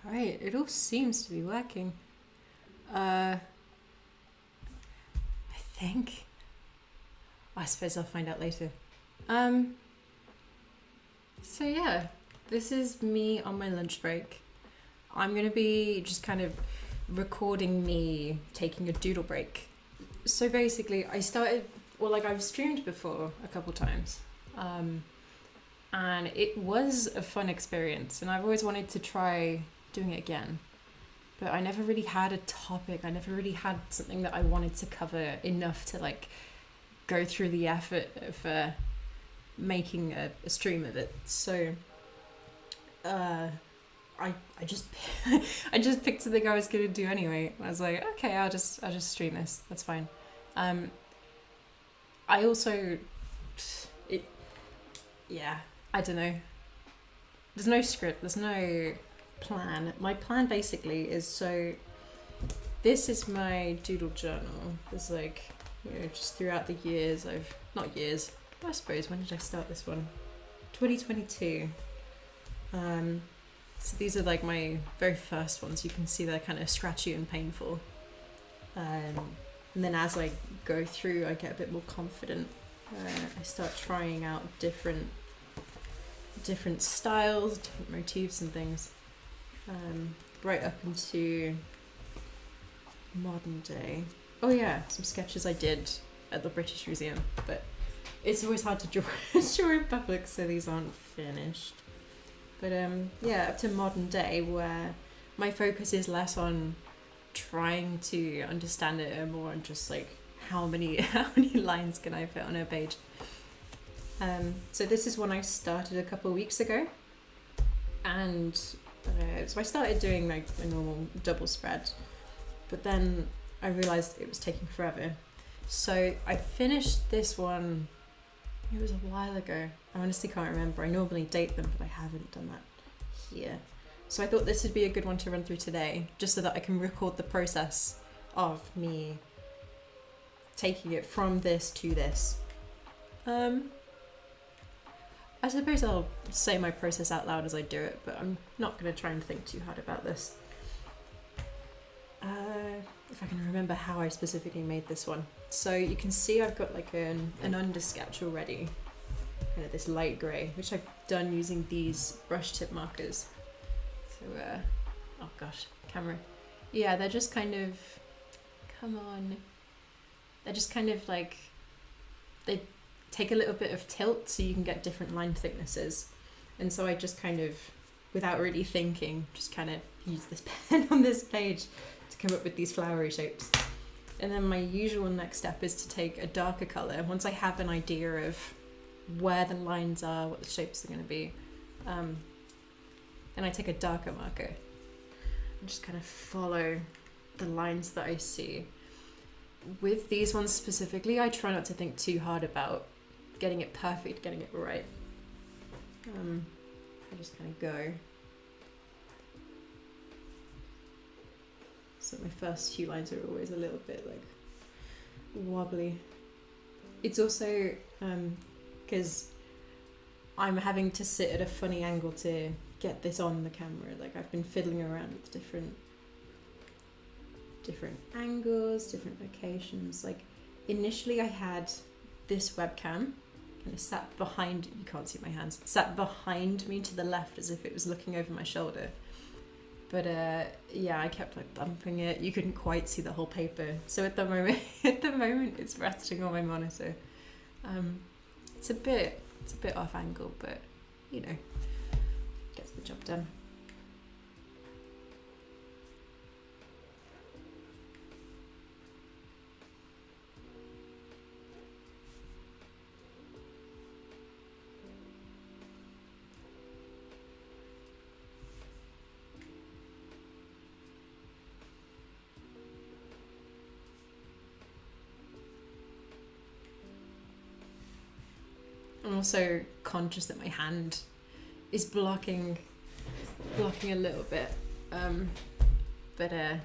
Right, it all seems to be working. I think. I suppose I'll find out later. Um, so yeah, this is me on my lunch break. I'm gonna be just kind of recording me taking a doodle break. So basically, I started, well, like I've streamed before a couple times. And it was a fun experience, and I've always wanted to try doing it again. But I never really had a topic. I never really had something that I wanted to cover enough to like go through the effort of making a stream of it. So I just I just picked something I was gonna do anyway. I was like, okay, I'll just stream this. That's fine. I also it yeah, I don't know. There's no script. There's no plan. My plan basically is, so this is my doodle journal. There's like, just throughout the years not years, I suppose, when did I start this one? 2022. So these are like my very first ones. You can see they're kind of scratchy and painful. And then as I go through, I get a bit more confident. I start trying out different styles, different motifs and things. Right up into modern day. Oh yeah, some sketches I did at the British Museum, but it's always hard to draw in public, so these aren't finished. But yeah, up to modern day, where my focus is less on trying to understand it and more on just like how many lines can I fit on a page. So this is one I started a couple of weeks ago, and so I started doing like a normal double spread, but then I realised it was taking forever. So I finished this one, it was a while ago. I honestly can't remember. I normally date them, but I haven't done that here. So I thought this would be a good one to run through today, just so that I can record the process of me taking it from this to this. I suppose I'll say my process out loud as I do it, but I'm not going to try and think too hard about this. If I can remember how I specifically made this one. So you can see I've got like an under sketch already, kind of this light grey, which I've done using these brush tip markers. So, oh gosh, camera. Yeah, they're just kind of, come on. They're just kind of like, they take a little bit of tilt so you can get different line thicknesses. And so I just kind of, without really thinking, just kind of use this pen on this page to come up with these flowery shapes. And then my usual next step is to take a darker colour. Once I have an idea of where the lines are, what the shapes are going to be, then I take a darker marker and just kind of follow the lines that I see. With these ones specifically, I try not to think too hard about getting it perfect, getting it right. I just kind of go. So my first few lines are always a little bit like wobbly. It's also because I'm having to sit at a funny angle to get this on the camera. Like I've been fiddling around with different angles, different locations. Like initially I had this webcam kind of sat behind, you can't see my hands, sat behind me to the left as if it was looking over my shoulder. But yeah, I kept like bumping it. You couldn't quite see the whole paper. So at the moment it's resting on my monitor. It's a bit off angle, but you know, gets the job done. I'm also conscious that my hand is blocking a little bit. But yeah,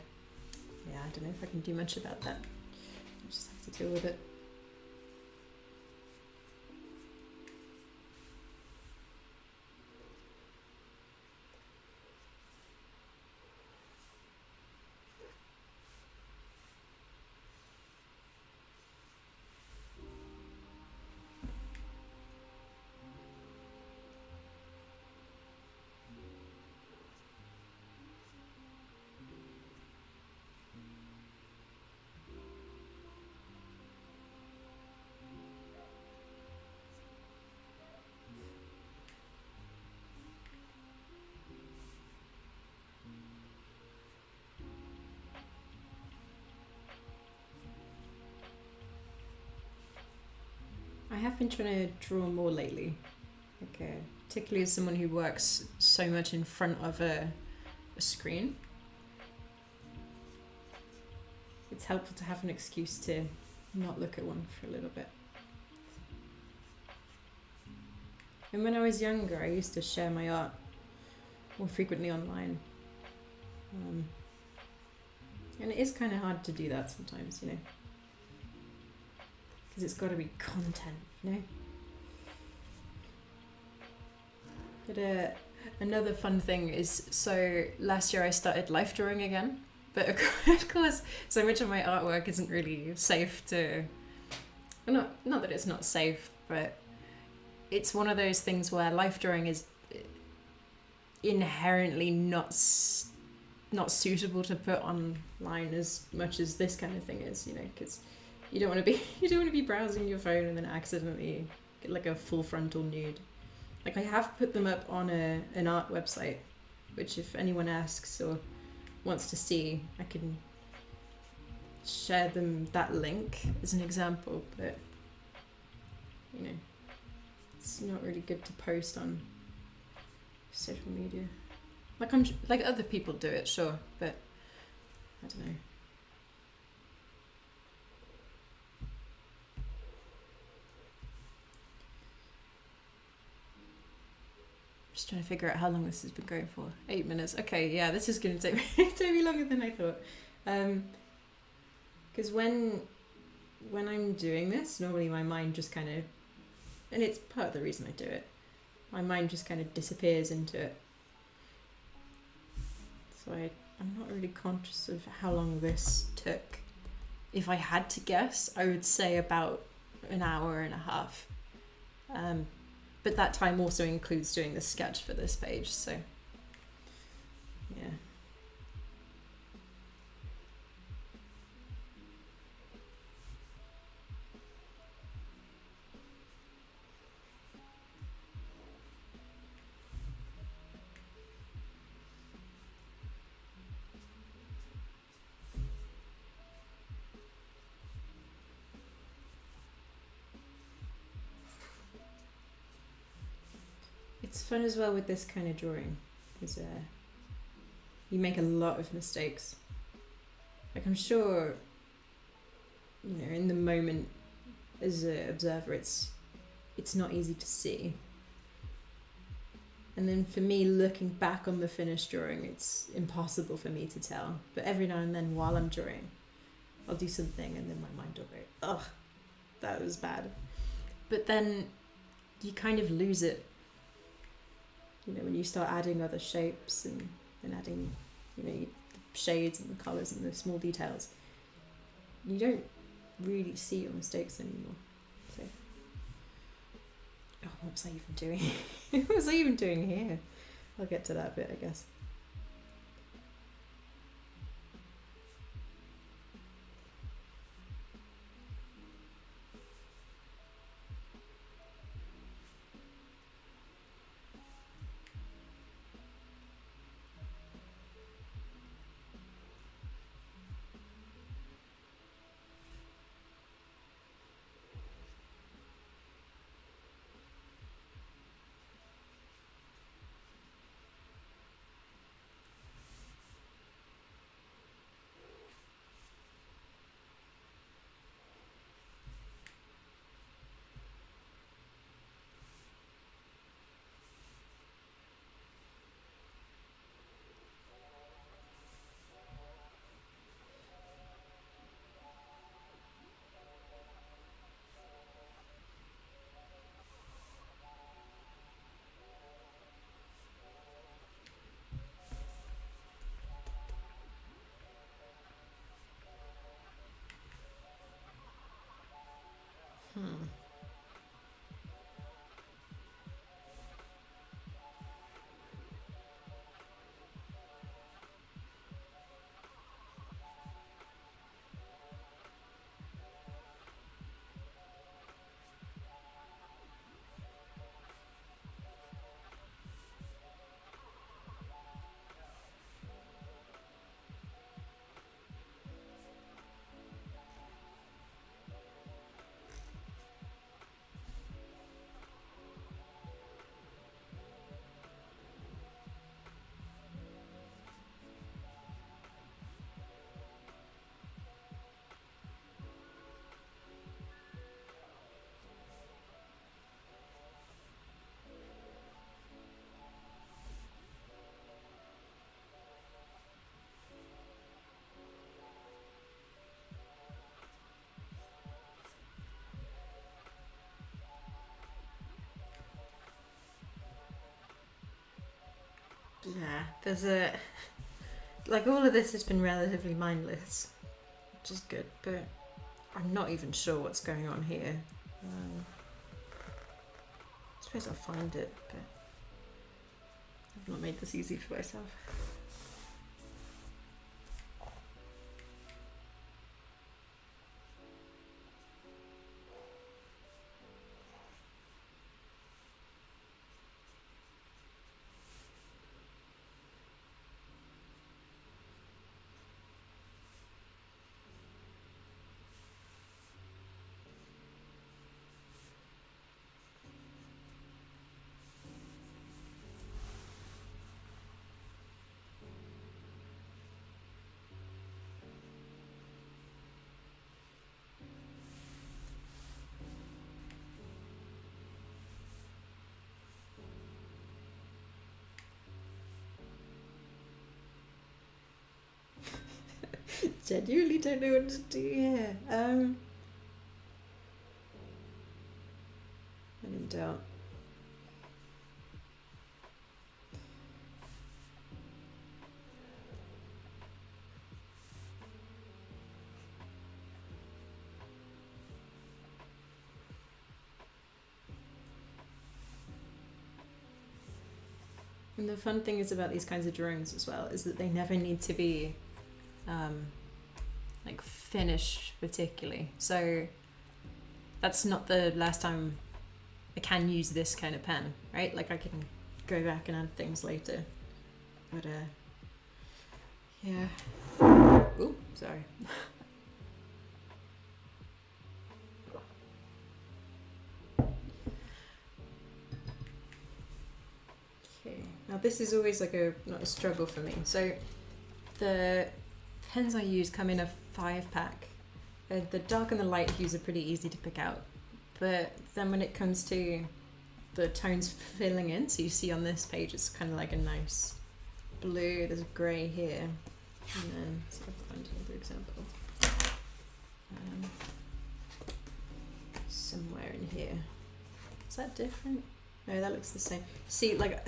I don't know if I can do much about that. I just have to deal with it. I have been trying to draw more lately, like particularly as someone who works so much in front of a screen. It's helpful to have an excuse to not look at one for a little bit. And when I was younger, I used to share my art more frequently online. And it is kind of hard to do that sometimes, you know. Because it's got to be content, you know. But another fun thing is, so last year I started life drawing again, but of course so much of my artwork isn't really safe to, not that it's not safe, but it's one of those things where life drawing is inherently not suitable to put online as much as this kind of thing is, you know, because you don't want to be browsing your phone and then accidentally get like a full frontal nude. Like, I have put them up on an art website, which if anyone asks or wants to see, I can share them that link as an example, but you know, it's not really good to post on social media. Like other people do it, sure, but I don't know. Just trying to figure out how long this has been going for. 8 minutes. Okay, yeah, this is going to take me longer than I thought. Because when I'm doing this, normally my mind just kind of, and it's part of the reason I do it, my mind just kind of disappears into it. So I'm not really conscious of how long this took. If I had to guess, I would say about an hour and a half. But that time also includes doing the sketch for this page, so yeah. It's fun as well with this kind of drawing, because you make a lot of mistakes. Like, I'm sure, you know, in the moment as an observer, it's not easy to see. And then for me, looking back on the finished drawing, it's impossible for me to tell. But every now and then while I'm drawing, I'll do something and then my mind will go, ugh, that was bad. But then you kind of lose it. You know, when you start adding other shapes and adding, you know, the shades and the colours and the small details, you don't really see your mistakes anymore. So, what was I even doing? What was I even doing here? I'll get to that bit, I guess. Yeah, there's a... Like, all of this has been relatively mindless, which is good, but I'm not even sure what's going on here. I suppose I'll find it, but I've not made this easy for myself. Genuinely don't know what to do here. I'm in doubt. And the fun thing is about these kinds of drawings as well is that they never need to be like finished particularly. So that's not the last time I can use this kind of pen, right? Like I can go back and add things later. But yeah. Oh, sorry. Okay. Now this is always like not a struggle for me. So the pens I use come in a 5-pack. The dark and the light hues are pretty easy to pick out. But then when it comes to the tones filling in, so you see on this page it's kind of like a nice blue, there's grey here, and then let's find another example. Somewhere in here. Is that different? No, that looks the same. See, like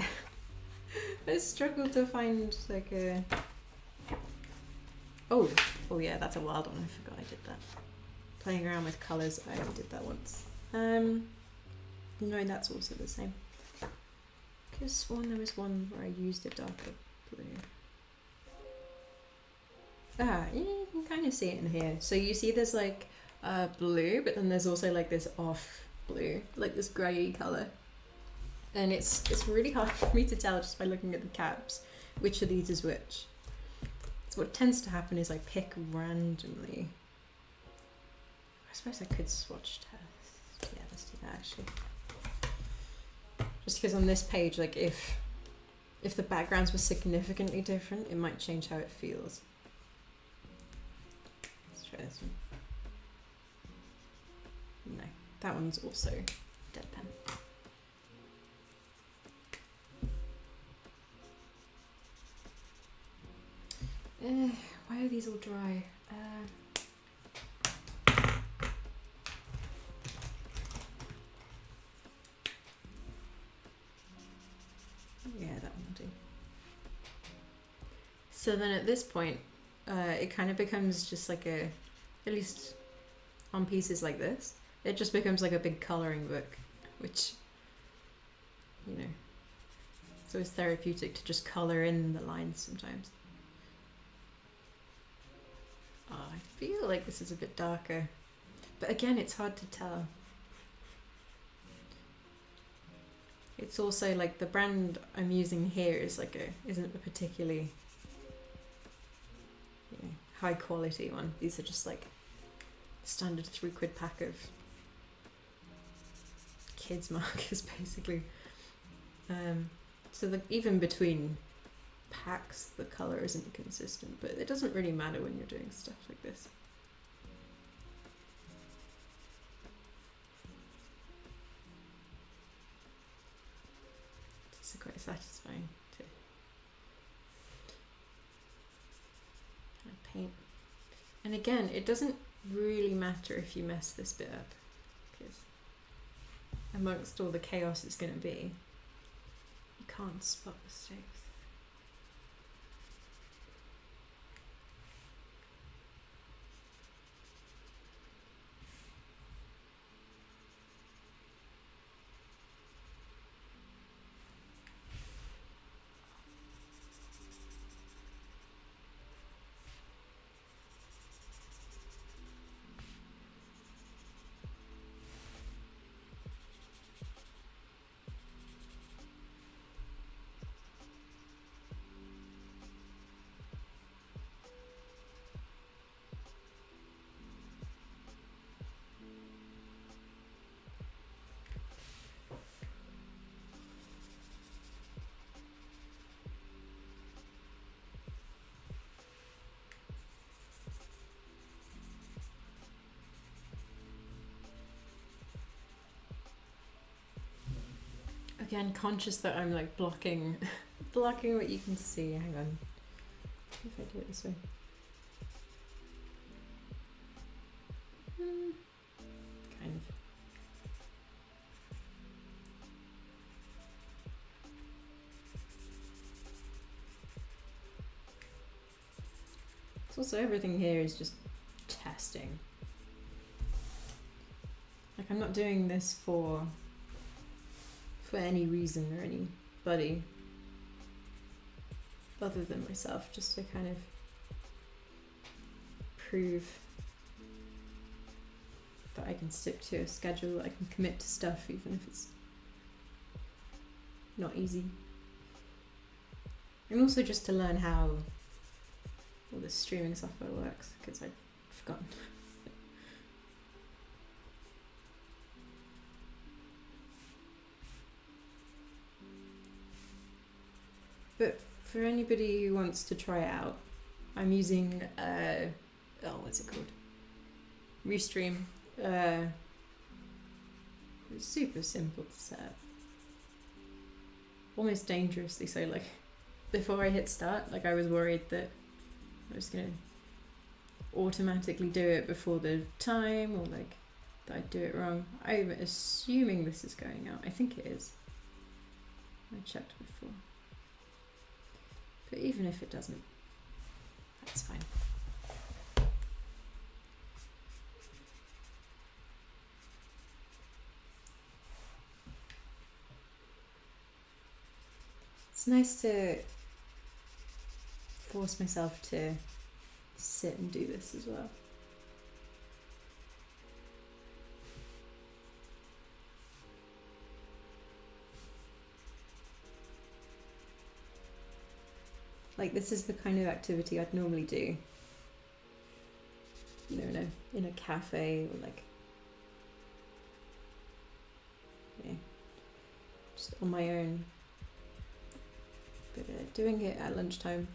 I struggle to find like a... Oh yeah, that's a wild one. I forgot I did that. Playing around with colours, I only did that once. No, that's also the same. I could have sworn there was one where I used a darker blue. Ah, yeah, you can kind of see it in here. So you see there's like blue, but then there's also like this off blue, like this grey colour. And it's really hard for me to tell just by looking at the caps which of these is which. So what tends to happen is I pick randomly. I suppose I could swatch test. Yeah, let's do that actually. Just because on this page, like if the backgrounds were significantly different, it might change how it feels. Let's try this one. No, that one's also dead pen. Why are these all dry? Yeah, that one will do. So then at this point, it kind of becomes just like at least on pieces like this, it just becomes like a big colouring book, which, you know, it's always therapeutic to just colour in the lines sometimes. Oh, I feel like this is a bit darker, but again, it's hard to tell. It's also like the brand I'm using here is like isn't a particularly, you know, high quality one. These are just like standard £3 pack of kids markers basically. So even between packs the colour isn't consistent, but it doesn't really matter when you're doing stuff like this. It's quite satisfying to kind of paint. And again, it doesn't really matter if you mess this bit up, because amongst all the chaos it's going to be, you can't spot mistakes. Again, conscious that I'm like blocking blocking what you can see. Hang on. If I do it this way. Kind of. It's also everything here is just testing. Like I'm not doing this for any reason or anybody other than myself, just to kind of prove that I can stick to a schedule, that I can commit to stuff even if it's not easy. And also just to learn how all this streaming software works, because I'd forgotten. But for anybody who wants to try it out, I'm using what's it called? Restream. It's super simple to set up. Almost dangerously so. Like before I hit start, like I was worried that I was gonna automatically do it before the time, or like that I'd do it wrong. I'm assuming this is going out. I think it is. I checked before. But even if it doesn't, that's fine. It's nice to force myself to sit and do this as well. Like this is the kind of activity I'd normally do, you know, in a cafe or like, yeah, just on my own. But doing it at lunchtime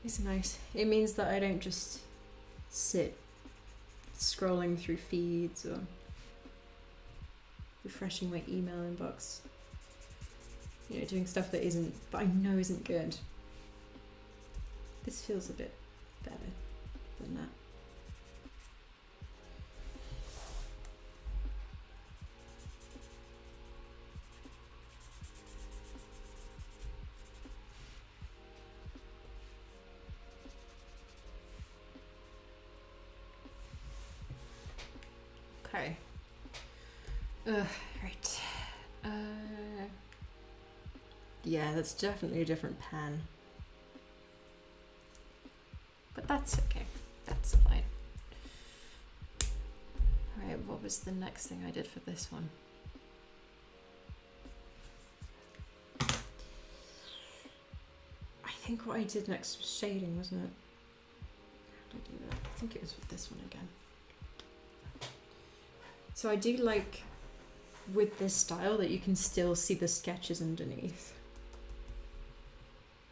is nice. It means that I don't just sit scrolling through feeds or refreshing my email inbox. You know, doing stuff that I know isn't good. This feels a bit better than that. Okay. Right. Yeah, that's definitely a different pen. But that's okay. That's fine. Alright, what was the next thing I did for this one? I think what I did next was shading, wasn't it? How did I do that? I think it was with this one again. So I do like with this style that you can still see the sketches underneath.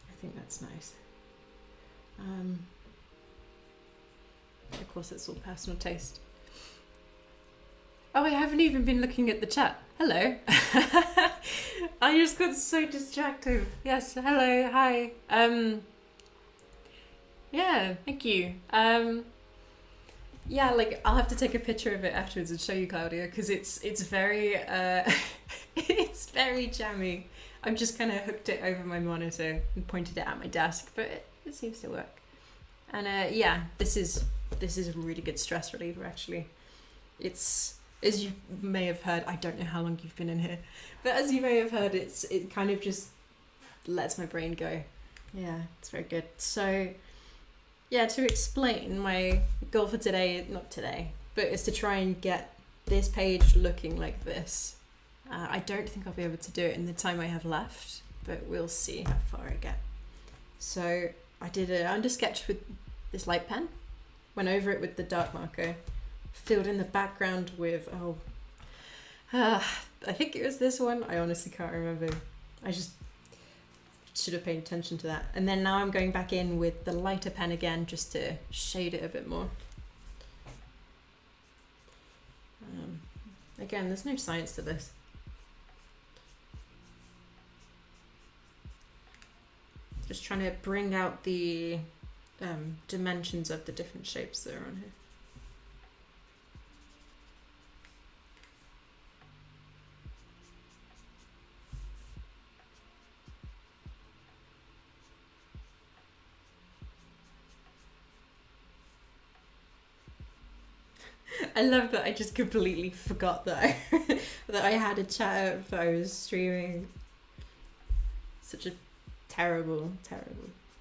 I think that's nice. Of course, it's all personal taste. Oh, I haven't even been looking at the chat. Hello. I just got so distracted. Yes, hello, hi. Yeah, thank you. Yeah, like I'll have to take a picture of it afterwards and show you, Claudia, because it's very it's very jammy. I've just kind of hooked it over my monitor and pointed it at my desk, but it seems to work. And yeah, this is a really good stress reliever actually. It's, as you may have heard, I don't know how long you've been in here, but as you may have heard, it kind of just lets my brain go. Yeah, it's very good. So yeah, to explain, my goal for today, not today, but is to try and get this page looking like this. I don't think I'll be able to do it in the time I have left, but we'll see how far I get. So I did an under sketch with this light pen, went over it with the dark marker, filled in the background with, I think it was this one, I honestly can't remember. I just should have paid attention to that. And then now I'm going back in with the lighter pen again, just to shade it a bit more. Again, there's no science to this. Just trying to bring out the dimensions of the different shapes that are on here. I love that I just completely forgot that I had a chat up that I was streaming. Such a terrible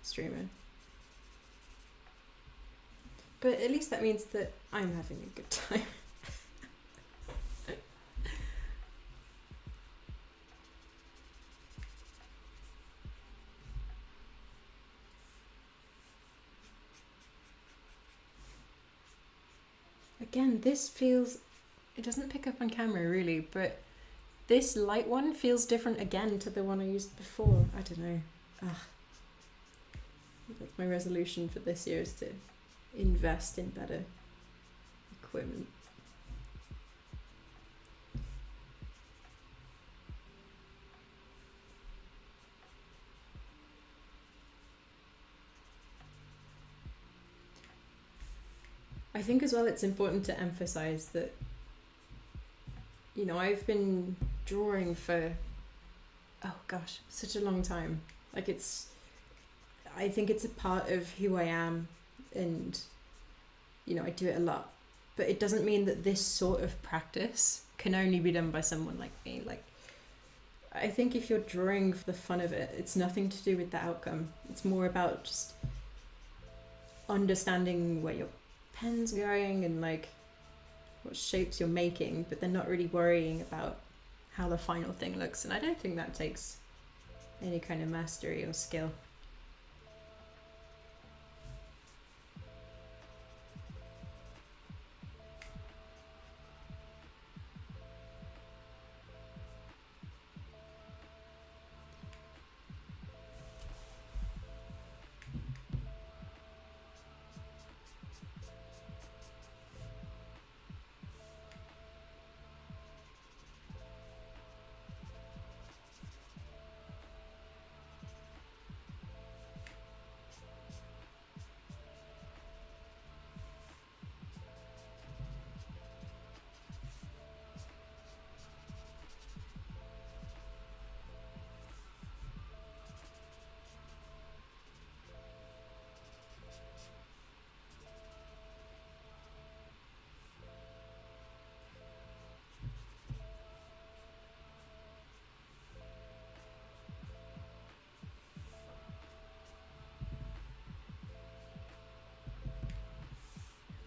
streamer. But at least that means that I'm having a good time. Again, this feels... It doesn't pick up on camera really, but this light one feels different again to the one I used before. I don't know. Ugh. Like my resolution for this year is to invest in better equipment. I think as well it's important to emphasize that, you know, I've been drawing for, oh gosh, such a long time. Like I think it's a part of who I am, and, you know, I do it a lot. But it doesn't mean that this sort of practice can only be done by someone like me. Like, I think if you're drawing for the fun of it, it's nothing to do with the outcome. It's more about just understanding where your pen's going and like what shapes you're making, but then not really worrying about how the final thing looks. And I don't think that takes any kind of mastery or skill.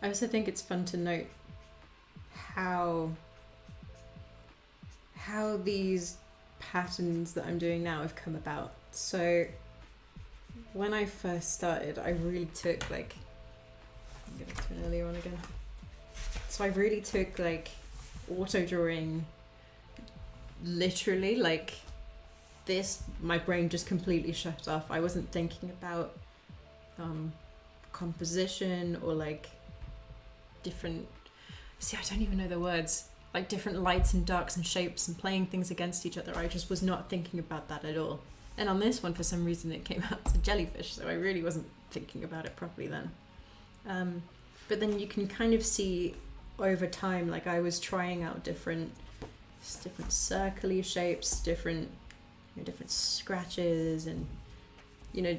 I also think it's fun to note how these patterns that I'm doing now have come about. So when I first started, I really took like, I'm going to an earlier one again. So I really took like auto drawing literally, like this, my brain just completely shut off. I wasn't thinking about composition or like different, see, I don't even know the words, like different lights and darks and shapes and playing things against each other. I just was not thinking about that at all. And on this one, for some reason, it came out as a jellyfish, so I really wasn't thinking about it properly then. But then you can kind of see over time, like I was trying out different circle-y shapes, different scratches, and, you know,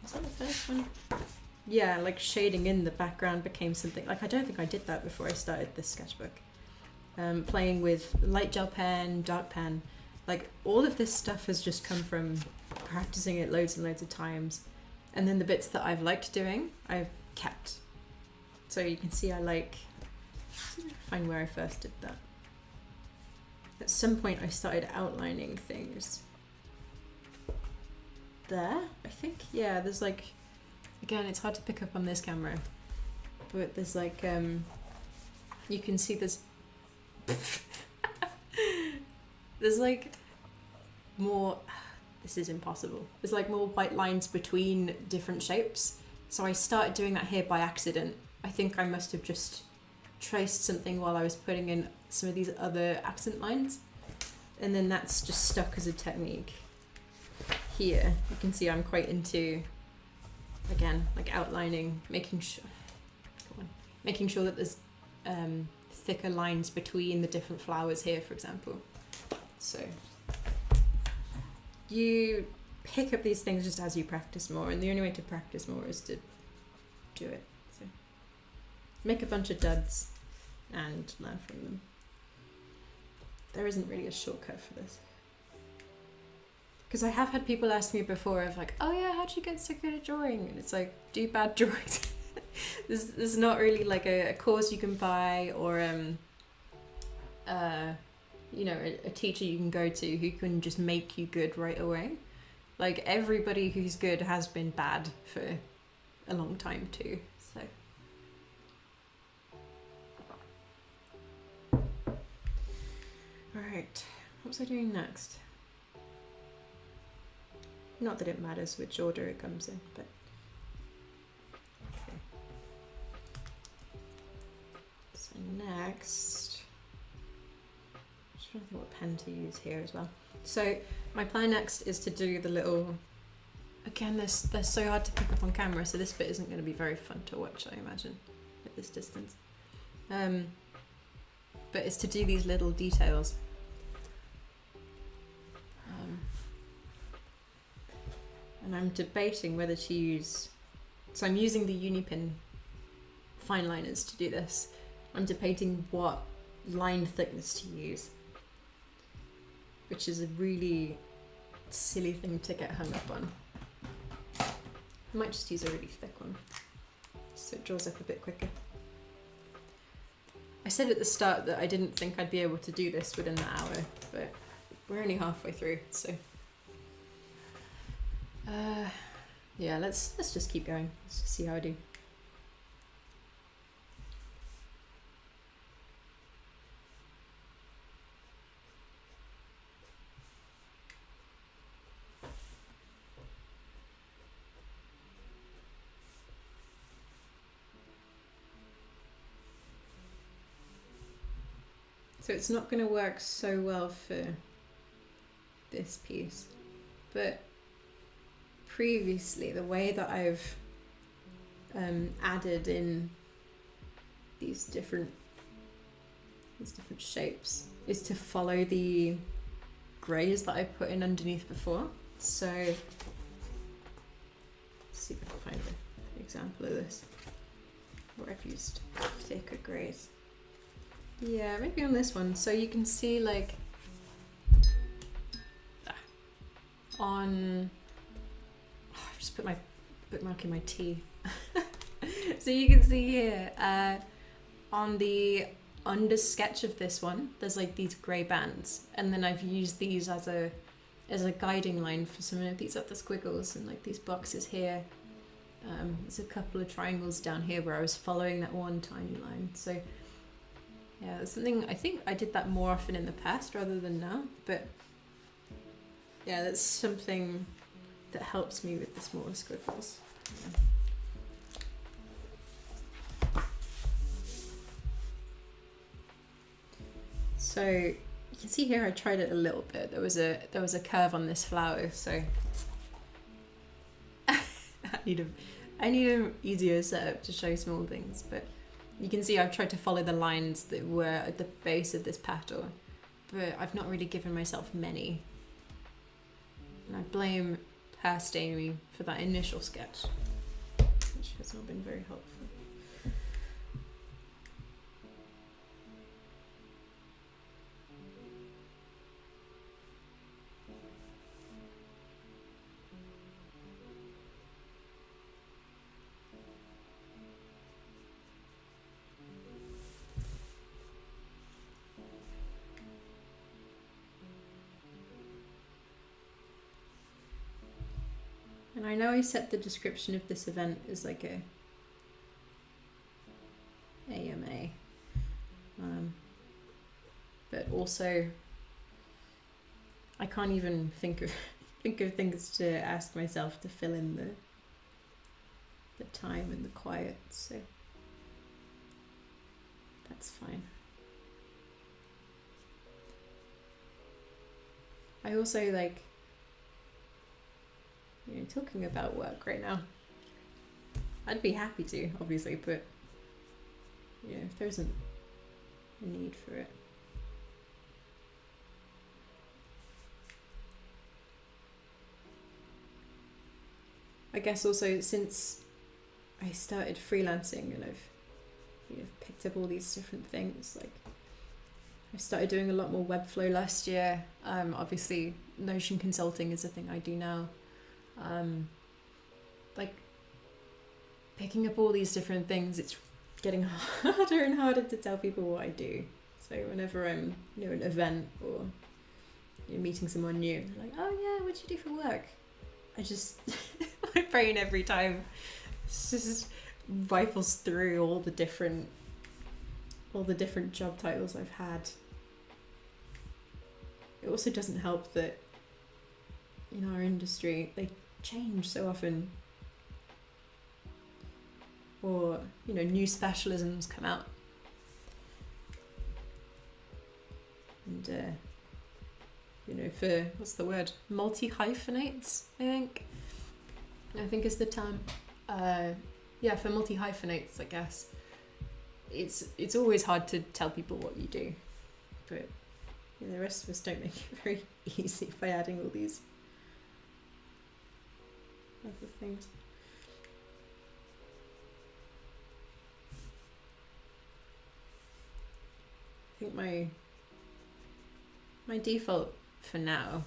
was that the first one? Yeah, like shading in the background became something, like I don't think I did that before I started this sketchbook. Playing with light gel pen, dark pen, like all of this stuff has just come from practicing it loads and loads of times. And then the bits that I've liked doing, I've kept. So you can see I find where I first did that. At some point I started outlining things. There, I think, yeah, there's like, again, it's hard to pick up on this camera, but there's like, you can see this, there's like more, this is impossible. There's like more white lines between different shapes. So I started doing that here by accident. I think I must have just traced something while I was putting in some of these other accent lines. And then that's just stuck as a technique here, you can see I'm quite into, again, like outlining, making sure that there's thicker lines between the different flowers here, for example. So you pick up these things just as you practice more, and the only way to practice more is to do it. So make a bunch of duds and learn from them. There isn't really a shortcut for this. Because I have had people ask me before of like, oh yeah, how'd you get so good at drawing? And it's like, do bad drawings. There's not really like a course you can buy or you know, a teacher you can go to who can just make you good right away. Like everybody who's good has been bad for a long time too. So alright, what was I doing next? Not that it matters which order it comes in, but okay. So next, I'm trying to think what pen to use here as well. So my plan next is to do the little, again, they're so hard to pick up on camera, so this bit isn't going to be very fun to watch, I imagine, at this distance. But it's to do these little details. And I'm debating whether to use, so I'm using the Unipin fine liners to do this. I'm debating what line thickness to use, which is a really silly thing to get hung up on. I might just use a really thick one so it draws up a bit quicker. I said at the start that I didn't think I'd be able to do this within the hour, but we're only halfway through, so yeah, let's just keep going. Let's just see how I do. So it's not going to work so well for this piece, but previously the way that I've added in these different shapes is to follow the greys that I put in underneath before. So let's see if I can find an example of this where I've used thicker greys. Yeah, maybe on this one. So you can see like on, oh, I've just put my bookmark in my tea. So you can see here on the under sketch of this one, there's like these grey bands, and then I've used these as a guiding line for some of these other squiggles and like these boxes here. There's a couple of triangles down here where I was following that one tiny line. So yeah, that's something, I think I did that more often in the past rather than now, but yeah, that's something that helps me with the smaller squiggles. Yeah. So you can see here I tried it a little bit. There was a curve on this flower, so I need an easier setup to show small things, but you can see I've tried to follow the lines that were at the base of this petal, but I've not really given myself many. And I blame past Amy for that initial sketch, which has not been very helpful. And I know I set the description of this event as like a AMA, but also I can't even think of things to ask myself to fill in the time and the quiet, so that's fine. I also like talking about work right now. I'd be happy to, obviously, but if there isn't a need for it. I guess also since I started freelancing and I've picked up all these different things, like I started doing a lot more Webflow last year. Obviously Notion consulting is a thing I do now. Like picking up all these different things, it's getting harder and harder to tell people what I do. So whenever I'm at an event or meeting someone new, they're like, oh yeah, what do you do for work? I just my brain every time just rifles through all the different job titles I've had. It also doesn't help that in our industry they change so often, or new specialisms come out, and for what's the word, multi-hyphenates, I think is the term. For multi-hyphenates, I guess it's always hard to tell people what you do, but the rest of us don't make it very easy by adding all these other things. I think my default for now,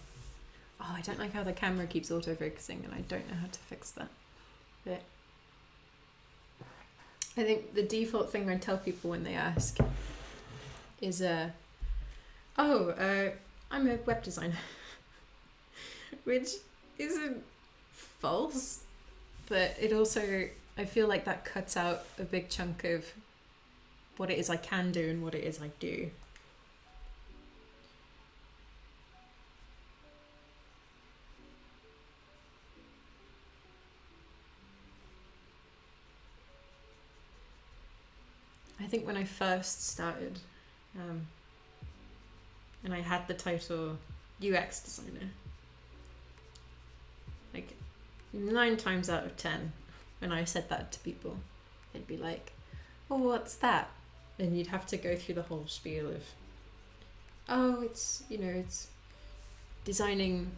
I don't like how the camera keeps autofocusing and I don't know how to fix that, but I think the default thing I tell people when they ask is I'm a web designer, which isn't false, but it also, I feel like that cuts out a big chunk of what it is I can do and what it is I do. I think when I first started, and I had the title UX designer, like 9 times out of 10, when I said that to people, they'd be like, "Oh, what's that?" And you'd have to go through the whole spiel of, "Oh, it's it's designing,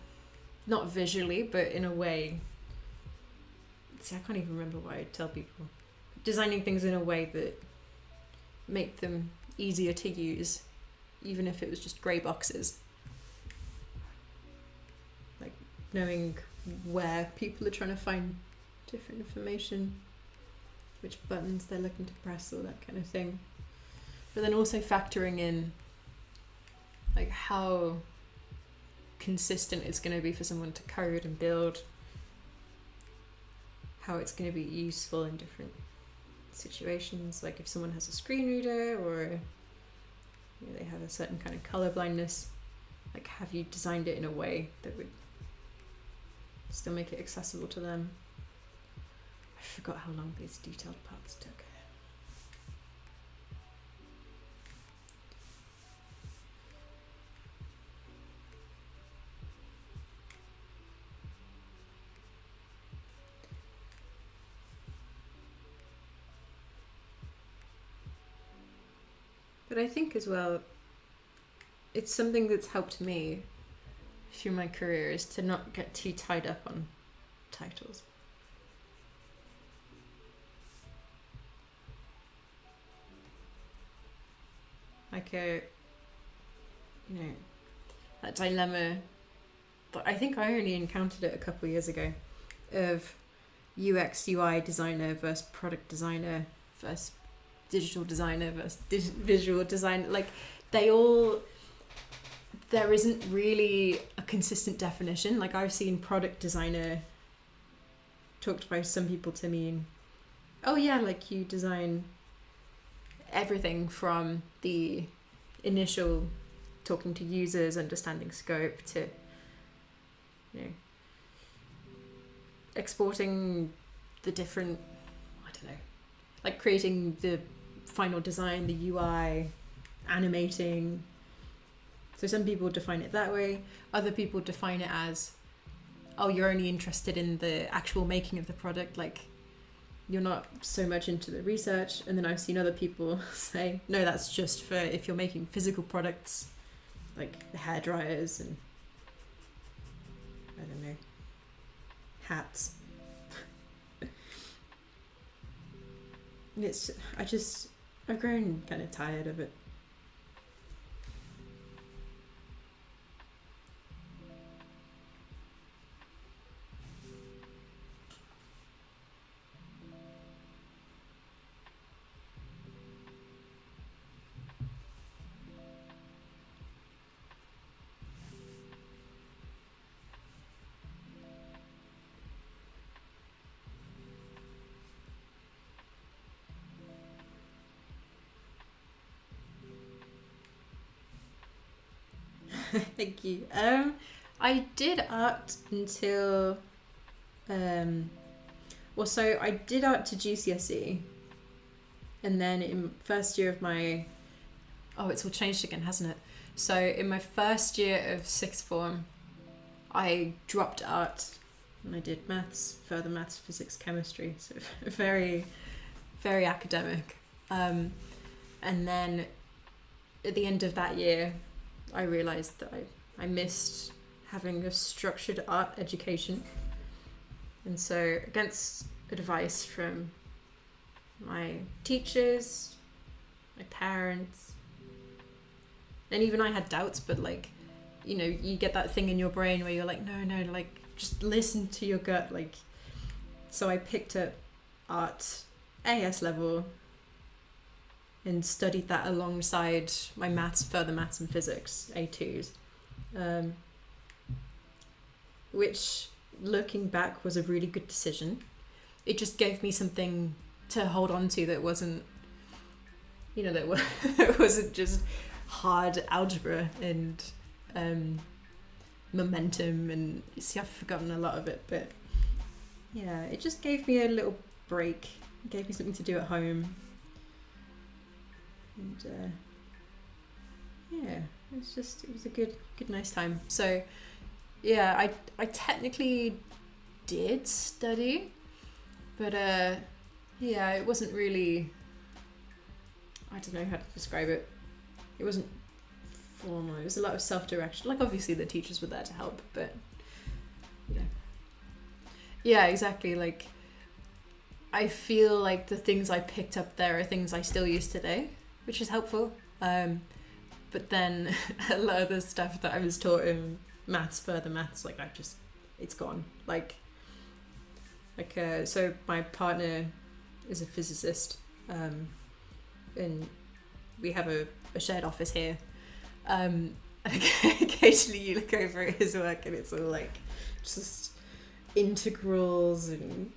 not visually, but in a way." See, I can't even remember what I'd tell people. Designing things in a way that make them easier to use, even if it was just grey boxes. Like knowing where people are trying to find different information, which buttons they're looking to press, all that kind of thing. But then also factoring in like how consistent it's going to be for someone to code and build, how it's going to be useful in different situations, like if someone has a screen reader or they have a certain kind of color blindness, like have you designed it in a way that would still make it accessible to them? I forgot how long these detailed parts took. But I think as well, it's something that's helped me through my career is to not get too tied up on titles. Like that dilemma, but I think I only encountered it a couple of years ago, of UX UI designer versus product designer versus digital designer versus visual design. Like there isn't really a consistent definition. Like I've seen product designer talked by some people to mean, oh yeah, like you design everything from the initial talking to users, understanding scope, to exporting the different, like creating the final design, the UI, animating. So some people define it that way. Other people define it as, oh, you're only interested in the actual making of the product, like you're not so much into the research. And then I've seen other people say, no, that's just for if you're making physical products, like the hair dryers and I don't know, hats. And I've grown kind of tired of it. Thank you. I did art until, so I did art to GCSE, and then in first year of my, it's all changed again, hasn't it? So in my first year of sixth form, I dropped art, and I did maths, further maths, physics, chemistry, so very, very academic. And then at the end of that year, I realised that I missed having a structured art education. And so, against advice from my teachers, my parents, and even I had doubts, but like, you know, you get that thing in your brain where you're like, no, like, just listen to your gut. Like, so I picked up art AS level and studied that alongside my maths, further maths and physics, A2s. Which, looking back, was a really good decision. It just gave me something to hold on to that wasn't, you know, that wasn't just hard algebra and momentum, and see, I've forgotten a lot of it, but yeah, it just gave me a little break. It gave me something to do at home. And yeah, it was a good nice time. So yeah, I technically did study, but yeah, it wasn't really, I don't know how to describe it. It wasn't formal. It was a lot of self-direction. Like, obviously the teachers were there to help, but yeah, exactly. Like, I feel like the things I picked up there are things I still use today, which is helpful. But then a lot of the stuff that I was taught in maths, further maths, like it's gone. Like so my partner is a physicist, and we have a shared office here. And occasionally you look over at his work and it's all like just integrals and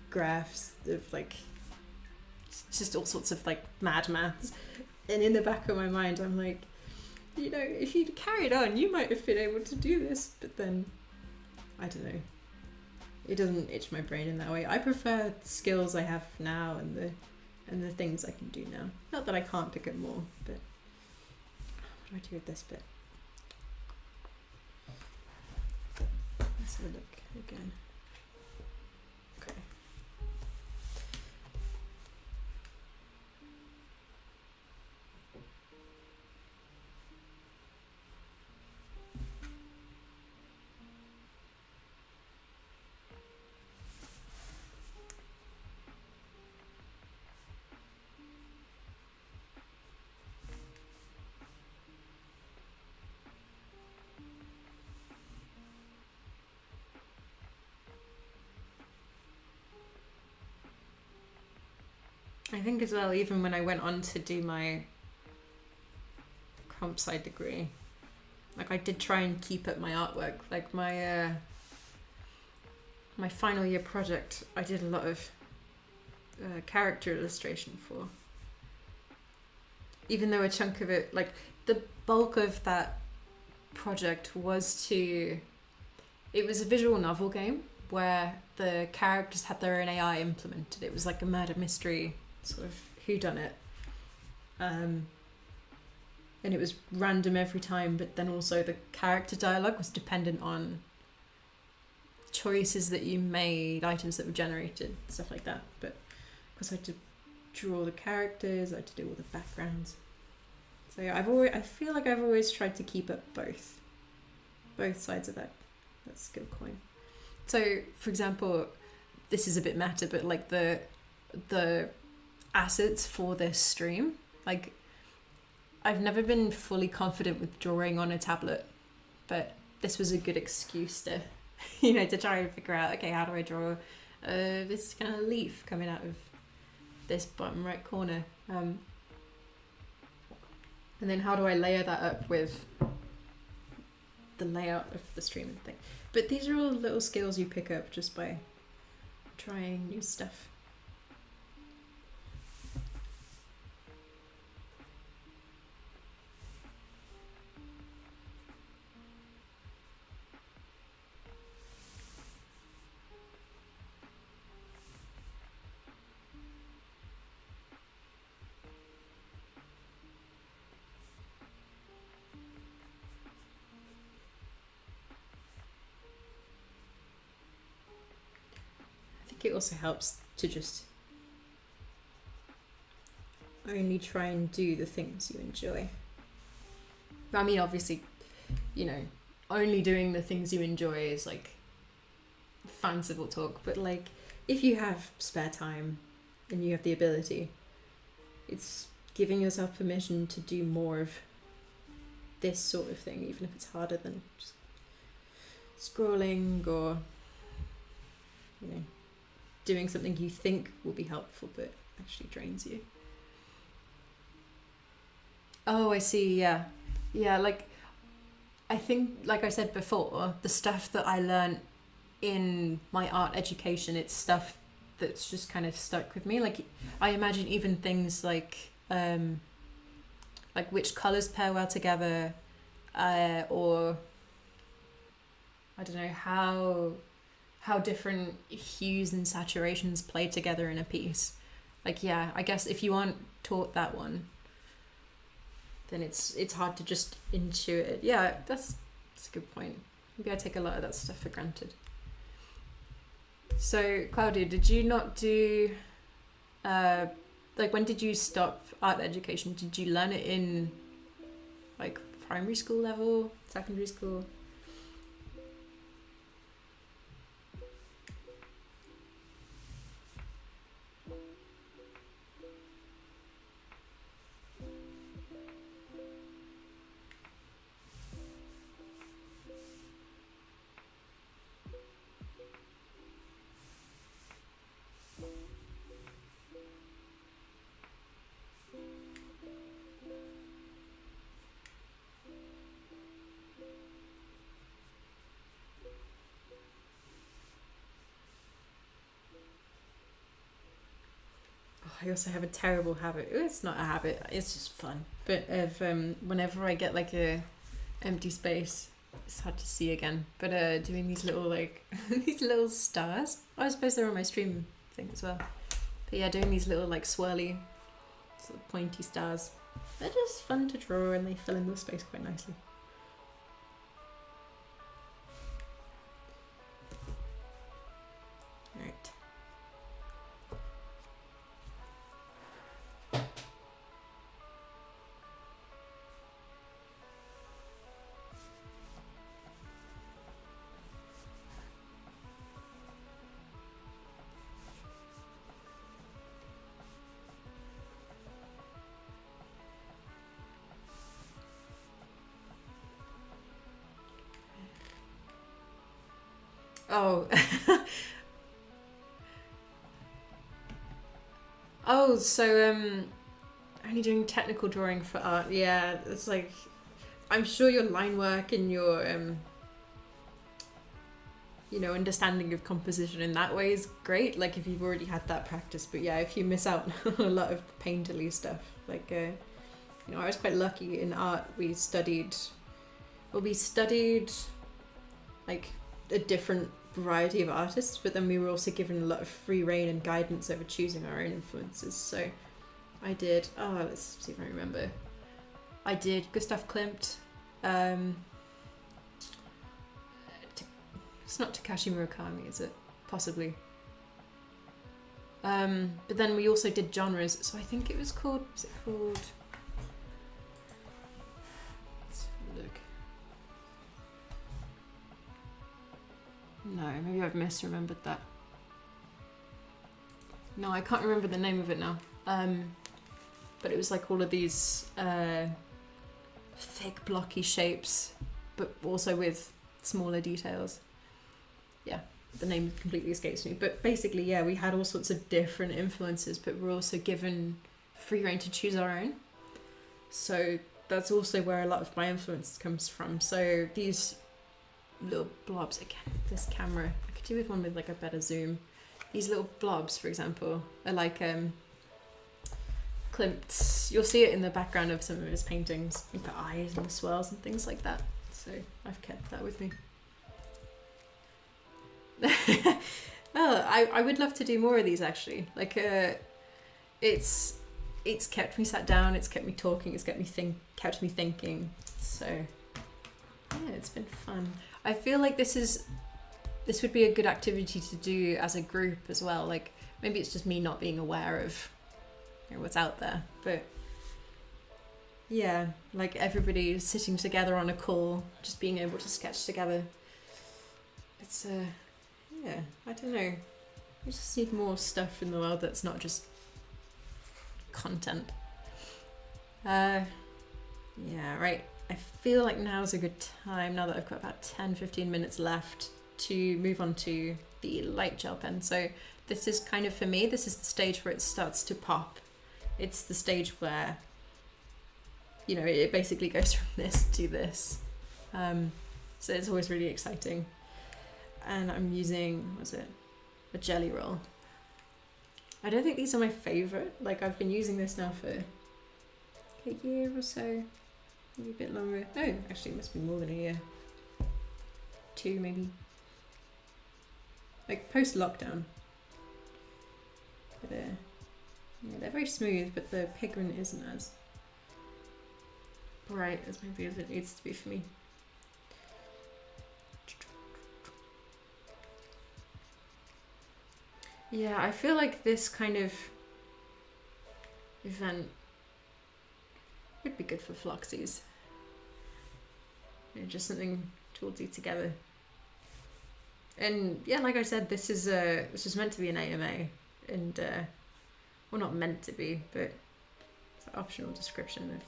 graphs of like just all sorts of like mad maths. And in the back of my mind, I'm like, you know, if you'd carried on, you might have been able to do this. But then, I don't know. It doesn't itch my brain in that way. I prefer the skills I have now and the things I can do now. Not that I can't pick up more, but what do I do with this bit? Let's have a look again. Okay. I think as well, even when I went on to do my comp sci degree, like I did try and keep up my artwork. Like my my final year project, I did a lot of character illustration for. Even though a chunk of it, like the bulk of that project was it was a visual novel game where the characters had their own AI implemented. It was like a murder mystery sort of whodunit. And it was random every time, but then also the character dialogue was dependent on choices that you made, items that were generated, stuff like that. But because I had to draw the characters, I had to do all the backgrounds. So yeah, I feel like I've always tried to keep up both sides of that skill coin. So for example, this is a bit meta, but like the assets for this stream, like I've never been fully confident with drawing on a tablet, but this was a good excuse to, to try and figure out, okay, how do I draw this kind of leaf coming out of this bottom right corner? And then how do I layer that up with the layout of the stream thing? But these are all little skills you pick up just by trying new stuff. It also helps to just only try and do the things you enjoy. I mean, obviously, only doing the things you enjoy is like fanciful talk, but like if you have spare time and you have the ability, it's giving yourself permission to do more of this sort of thing, even if it's harder than just scrolling or doing something you think will be helpful but actually drains you. Oh, I see. Yeah, like I think, like I said before, the stuff that I learned in my art education, it's stuff that's just kind of stuck with me. Like I imagine even things like which colors pair well together, or I don't know how different hues and saturations play together in a piece. Like, yeah, I guess if you aren't taught that one, then it's hard to just intuit it. Yeah, that's a good point. Maybe I take a lot of that stuff for granted. So, Claudia, did you not do, when did you stop art education? Did you learn it in, like, primary school level, secondary school? I also have a terrible habit. It's not a habit, it's just fun. But whenever I get like a empty space, it's hard to see again. But doing these little these little stars. I suppose they're on my stream thing as well. But yeah, doing these little like swirly, sort of pointy stars. They're just fun to draw and they fill in the space quite nicely. Alright. Oh. Oh, so only doing technical drawing for art. Yeah, it's like, I'm sure your line work and your understanding of composition in that way is great, like if you've already had that practice. But yeah, if you miss out on a lot of painterly stuff, like I was quite lucky in art. We studied like a different variety of artists, but then we were also given a lot of free reign and guidance over choosing our own influences. So I did, let's see if I remember. I did Gustav Klimt, It's not Takashi Murakami, is it? Possibly. But then we also did genres, so I think it was called, was it called? Let's have a look. No, maybe I've misremembered that. No, I can't remember the name of it now. But it was like all of these thick blocky shapes, but also with smaller details. Yeah, the name completely escapes me. But basically, yeah, we had all sorts of different influences, but we're also given free rein to choose our own. So that's also where a lot of my influence comes from. So these little blobs, again, this camera, I could do with one with like a better zoom. These little blobs, for example, are like Klimt's. You'll see it in the background of some of his paintings, with the eyes and the swirls and things like that. So I've kept that with me. Well, I would love to do more of these actually. Like it's kept me sat down, it's kept me talking, it's kept me thinking. So yeah, it's been fun. I feel like this would be a good activity to do as a group as well. Like maybe it's just me not being aware of what's out there, but yeah, like everybody sitting together on a call, just being able to sketch together. It's yeah, I don't know. We just need more stuff in the world that's not just content. Yeah, right. I feel like now's a good time, now that I've got about 10-15 minutes left, to move on to the light gel pen. So this is kind of, for me, this is the stage where it starts to pop. It's the stage where, you know, it basically goes from this to this. So it's always really exciting. And I'm using, what was it? A jelly roll. I don't think these are my favorite. Like I've been using this now for a year or so, maybe a bit longer. No, actually it must be more than a year. 2 maybe. Like post lockdown. But yeah, they're very smooth, but the pigment isn't as bright as maybe as it needs to be for me. Yeah, I feel like this kind of event would be good for Floxies. You know, just something to all do together. And yeah, like I said, this is meant to be an AMA, and well, not meant to be, but it's an optional description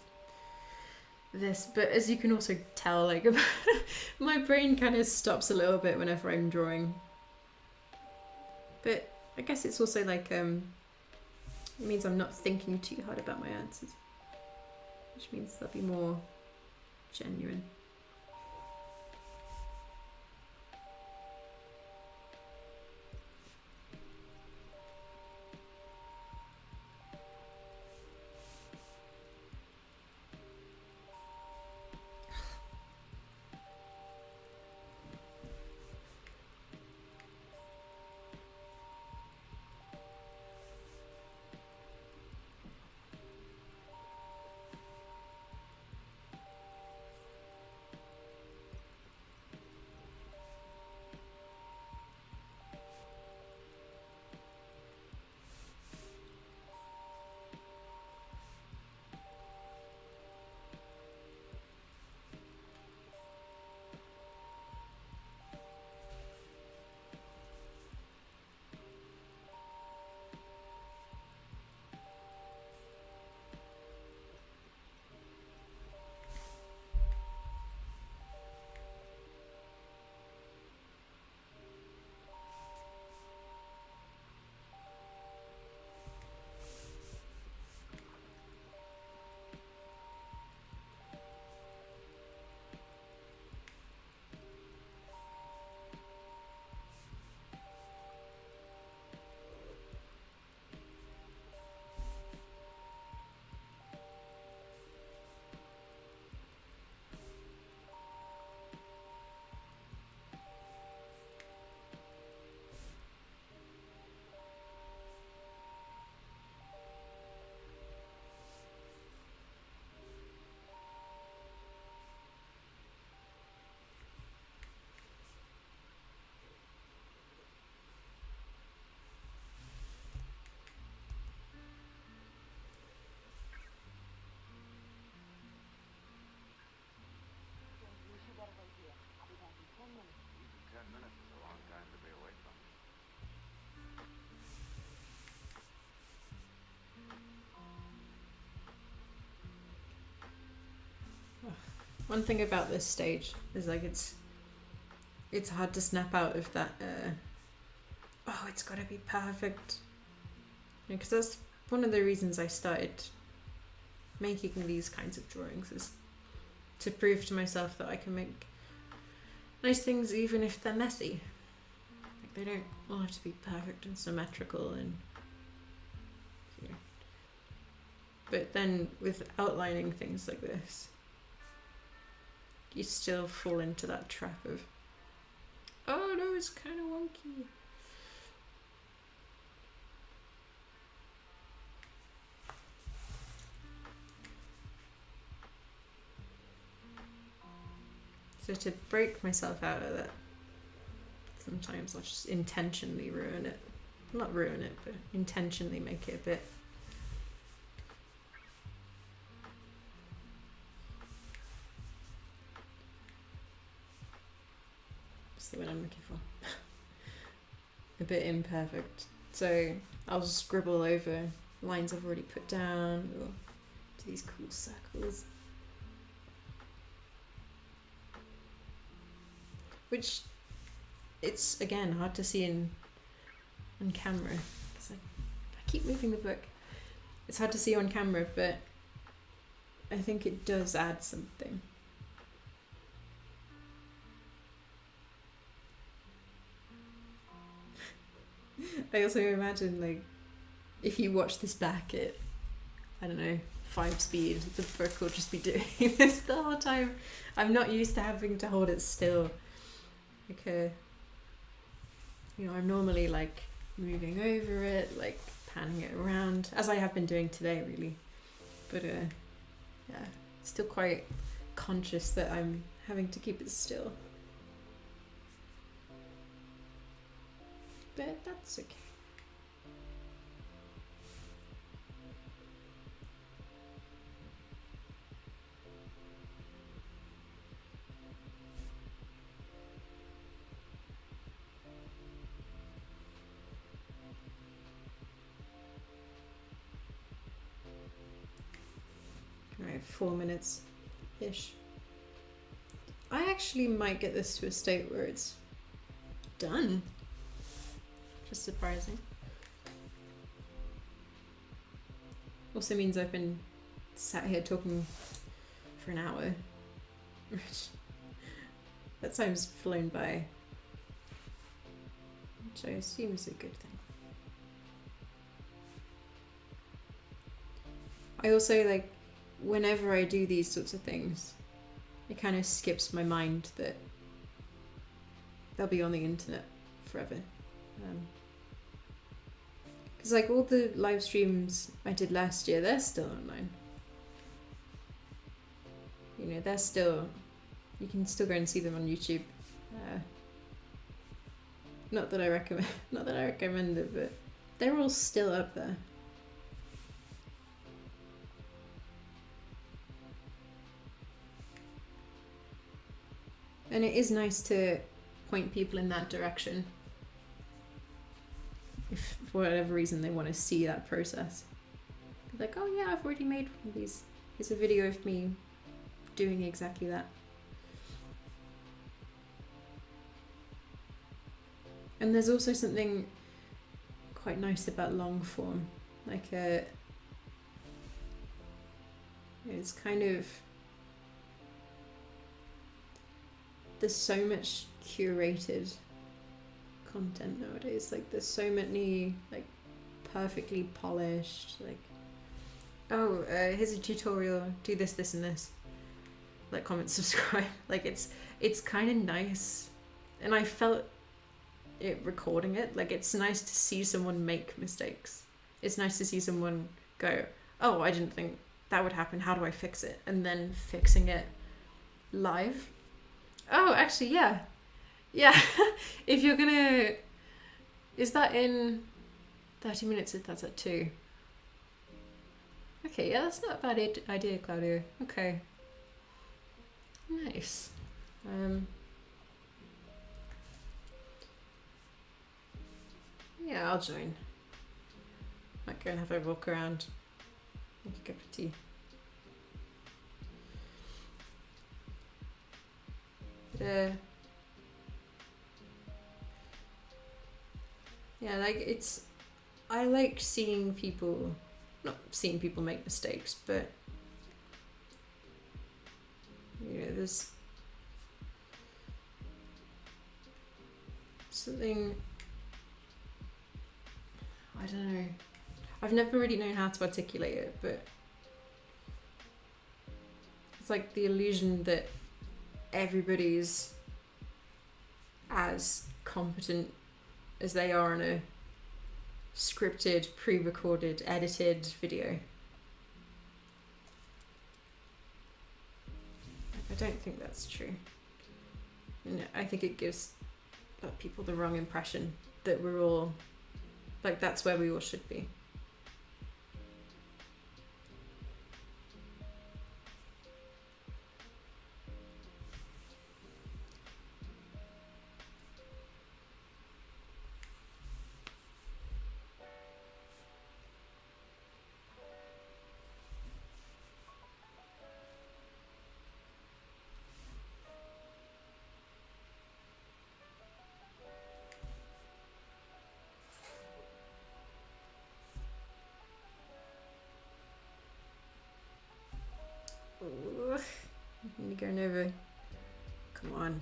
of this. But as you can also tell, like my brain kind of stops a little bit whenever I'm drawing. But I guess it's also like it means I'm not thinking too hard about my answers, which means they'll be more genuine. one thing about this stage is like it's hard to snap out of that oh, it's gotta be perfect, because that's one of the reasons I started making these kinds of drawings, is to prove to myself that I can make nice things even if they're messy. Like, they don't all have to be perfect and symmetrical and, you know. But then with outlining things like this, you still fall into that trap of, oh no, it's kind of wonky. So to break myself out of that, sometimes I'll just intentionally ruin it. Not ruin it, but intentionally make it a bit. What's the word I'm looking for? A bit imperfect. So I'll scribble over lines I've already put down, or do these cool circles. Which, it's again hard to see on camera, because I keep moving the book. It's hard to see on camera, but I think it does add something. I also imagine, like, if you watch this back at, I don't know, 5 speed, the book will just be doing this the whole time. I'm not used to having to hold it still. Like, you know, I'm normally like moving over it, like panning it around, as I have been doing today, really. But yeah, still quite conscious that I'm having to keep it still. But that's okay. Right, 4 minutes-ish. I actually might get this to a state where it's done. Just surprising. Also means I've been sat here talking for an hour. That time's flown by. Which I assume is a good thing. I also, like, whenever I do these sorts of things, it kind of skips my mind that they'll be on the internet forever. Because like all the live streams I did last year, they're still online. You know, they're still, you can still go and see them on YouTube. Not that I recommend it, but they're all still up there. And it is nice to point people in that direction, if for whatever reason they want to see that process. Like, oh yeah, I've already made one of these. Here's a video of me doing exactly that. And there's also something quite nice about long form. Like, it's kind of, there's so much curated content nowadays. Like, there's so many, like, perfectly polished, like, oh, here's a tutorial, do this, this, and this. Like, comment, subscribe. Like, it's kind of nice. And I felt it recording it. Like, it's nice to see someone make mistakes. It's nice to see someone go, oh, I didn't think that would happen. How do I fix it? And then fixing it live. Oh, actually, yeah. Yeah. If you're gonna... Is that in 30 minutes if that's at 2? Okay, yeah, that's not a bad idea, Claudio. Okay. Nice. Yeah, I'll join. Might go and have a walk around. Make a cup of tea. Yeah, like I like seeing people, not seeing people make mistakes, but you know, there's something, I don't know, I've never really known how to articulate it, but it's like the illusion that everybody's as competent as they are in a scripted, pre-recorded, edited video. I don't think that's true. And I think it gives people the wrong impression that we're all, like, that's where we all should be. I'm going over. Come on.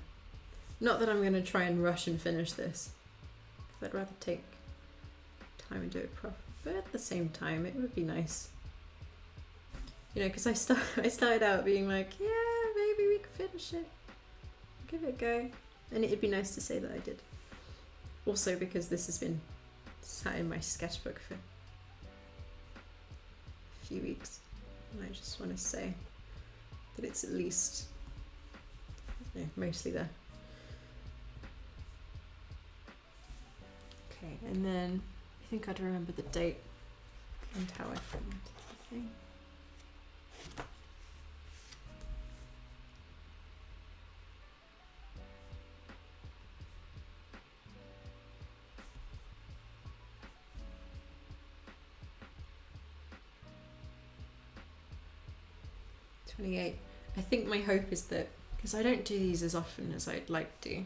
Not that I'm going to try and rush and finish this. I'd rather take time and do it proper. But at the same time, it would be nice. You know, because I started out being like, yeah, maybe we could finish it. Give it a go. And it'd be nice to say that I did. Also because this has been sat in my sketchbook for a few weeks. And I just want to say that it's at least, you know, mostly there. Okay, and then I think I'd remember the date and how I formed the thing. I think my hope is that, because I don't do these as often as I'd like to,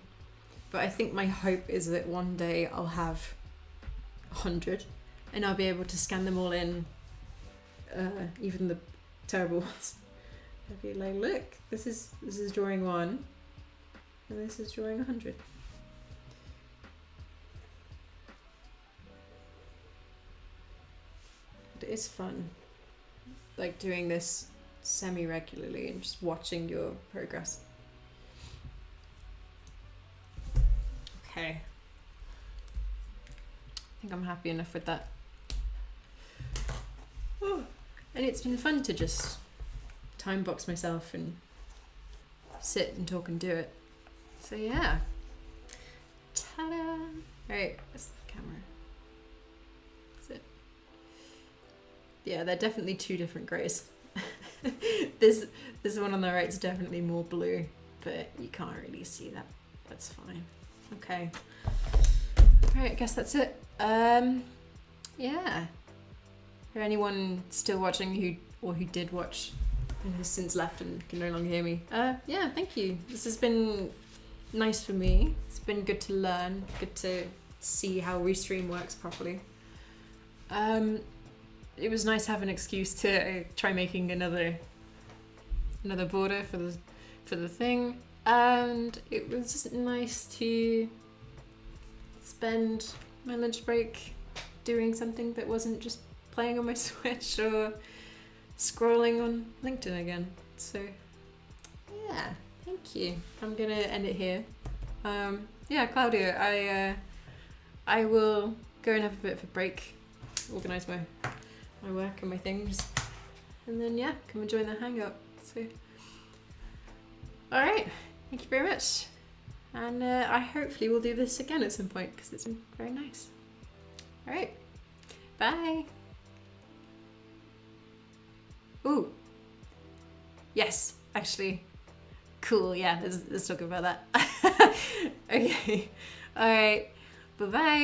but I think my hope is that one day I'll have 100 and I'll be able to scan them all in, even the terrible ones. I'll be like, look, this is drawing 1 and this is drawing 100. But it is fun, like doing this semi-regularly and just watching your progress. Okay. I think I'm happy enough with that. Oh, and it's been fun to just time box myself and sit and talk and do it. So yeah. Ta-da! Right, where's the camera? That's it. Yeah, they're definitely two different greys. This one on the right is definitely more blue, but you can't really see that. That's fine. Okay. Alright, I guess that's it. Yeah. For anyone still watching who did watch and has since left and can no longer hear me, yeah, thank you. This has been nice for me. It's been good to learn, good to see how Restream works properly. It was nice to have an excuse to try making another border for the thing, and it was just nice to spend my lunch break doing something that wasn't just playing on my Switch or scrolling on LinkedIn again. So yeah, thank you. I'm gonna end it here. Yeah, Claudia, I will go and have a bit of a break, organise my work and my things, and then yeah, come and join the hangout. So alright, thank you very much, and I hopefully will do this again at some point because it's been very nice. Alright, bye. Ooh, yes, actually, cool, yeah, let's talk about that. Okay, alright, bye bye.